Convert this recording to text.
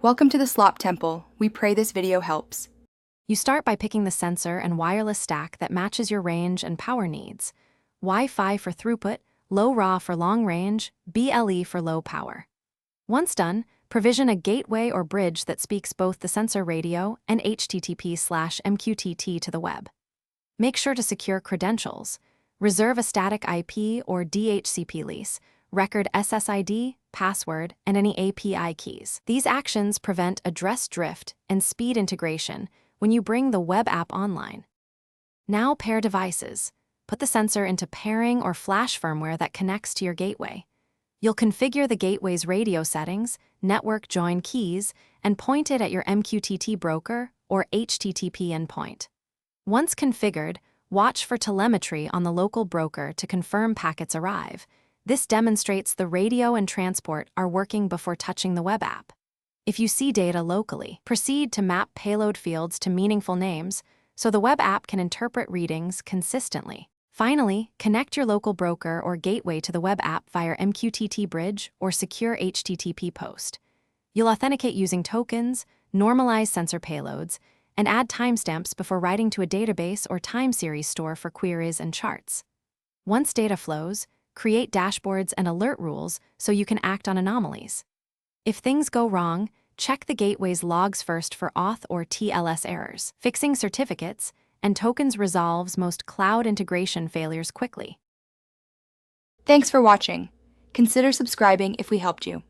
Welcome to the Slop Temple. We pray this video helps. You start by picking the sensor and wireless stack that matches your range and power needs. Wi-Fi for throughput, Low-Ra for long range, BLE for low power. Once done, provision a gateway or bridge that speaks both the sensor radio and HTTP/MQTT to the web. Make sure to secure credentials. Reserve a static IP or DHCP lease, record SSID, password, and any API keys. These actions prevent address drift and speed integration when you bring the web app online. Now pair devices. Put the sensor into pairing or flash firmware that connects to your gateway. You'll configure the gateway's radio settings, network join keys, and point it at your MQTT broker or HTTP endpoint. Once configured, watch for telemetry on the local broker to confirm packets arrive. This demonstrates the radio and transport are working before touching the web app. If you see data locally, proceed to map payload fields to meaningful names so the web app can interpret readings consistently. Finally, connect your local broker or gateway to the web app via MQTT bridge or secure HTTP post. You'll authenticate using tokens, normalize sensor payloads, and add timestamps before writing to a database or time series store for queries and charts. Once data flows, create dashboards and alert rules so you can act on anomalies. If things go wrong, check the gateway's logs first for auth or TLS errors. Fixing certificates and tokens resolves most cloud integration failures quickly. Thanks for watching. Consider subscribing if we helped you.